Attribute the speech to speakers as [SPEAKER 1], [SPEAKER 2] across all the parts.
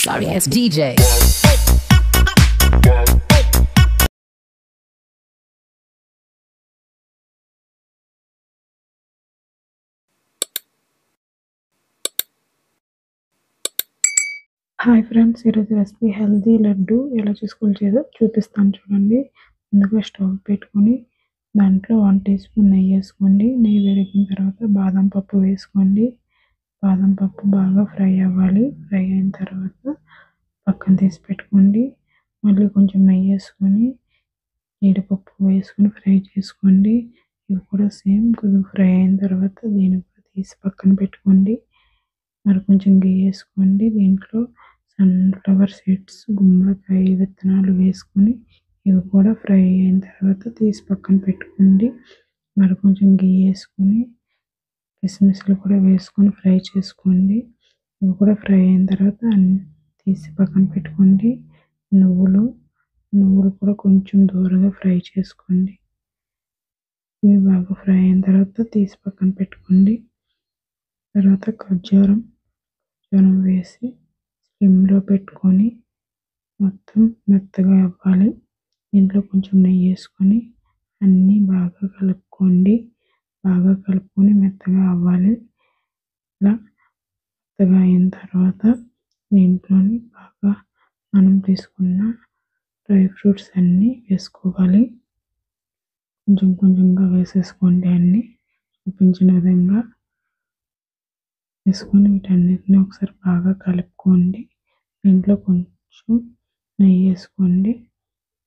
[SPEAKER 1] Sorry ass DJ.
[SPEAKER 2] Hi friends, ఈరోజు recipe healthy laddu ఎలా చేసుకోవాలో చూపిస్తాను చూడండి. ముందుగా స్టవ్ పెట్టుకొని దాంట్లో 1 టీ స్పూన్ నెయ్యి వేసుకోండి. నెయ్యి వేగిన తర్వాత బాదం పప్పు వేసుకోండి. బాదం పప్పు బాగా ఫ్రై అవ్వాలి. ఫ్రై అయిన తర్వాత పక్కన తీసి పెట్టుకోండి. మళ్ళీ కొంచెం నెయ్యి వేసుకొని జీడిపప్పు వేసుకొని ఫ్రై చేసుకోండి. ఇవి కూడా సేమ్ కొద్దిగా ఫ్రై అయిన తర్వాత దీన్ని కూడా తీసి పక్కన పెట్టుకోండి. మరి కొంచెం గీ వేసుకోండి. దీంట్లో సన్ఫ్లవర్ సీడ్స్, గుమ్మడికాయ విత్తనాలు వేసుకొని ఇవి కూడా ఫ్రై అయిన తర్వాత తీసి పక్కన పెట్టుకోండి. మరి కొంచెం గీ వేసుకొని కిస్మిస్లు కూడా వేసుకొని ఫ్రై చేసుకోండి. ఇవి కూడా ఫ్రై అయిన తర్వాత తీసి పక్కన పెట్టుకోండి. నువ్వులు కూడా కొంచెం దూరగా ఫ్రై చేసుకోండి. ఇవి బాగా ఫ్రై అయిన తర్వాత తీసి పక్కన పెట్టుకోండి. తర్వాత ఖర్జూరం వేసి స్లిమ్లో పెట్టుకొని మొత్తం మెత్తగా అవ్వాలి. దీంట్లో కొంచెం నెయ్యి వేసుకొని అన్నీ బాగా కలుపుకోండి. బాగా కలుపుకొని మెత్తగా అవ్వాలి. ఇలా మెత్తగా అయిన తర్వాత దీంట్లోని బాగా మనం తీసుకున్న డ్రై ఫ్రూట్స్ అన్నీ వేసుకోవాలి. కొంచెం కొంచెంగా వేసేసుకోండి. అన్నీ చూపించిన విధంగా వేసుకొని వీటన్నిటిని ఒకసారి బాగా కలుపుకోండి. దీంట్లో కొంచెం నెయ్యి వేసుకోండి.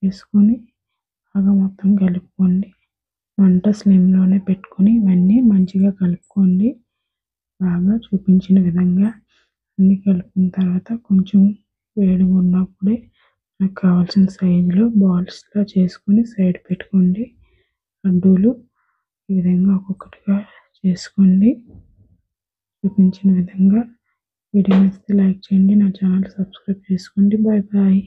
[SPEAKER 2] వేసుకొని బాగా మొత్తం కలుపుకోండి. మంట స్లిమ్లోనే పెట్టుకొని ఇవన్నీ మంచిగా కలుపుకోండి. బాగా చూపించిన విధంగా అన్నీ కలుపుకున్న తర్వాత కొంచెం వేడిగా ఉన్నప్పుడే నాకు కావాల్సిన సైజులో బాల్స్లా చేసుకొని సైడ్ పెట్టుకోండి. లడ్డూలు ఈ విధంగా ఒక్కొక్కటిగా చేసుకోండి. చూపించిన విధంగా వీడియో నచ్చితే లైక్ చేయండి. నా ఛానల్ సబ్స్క్రైబ్ చేసుకోండి. Bye bye.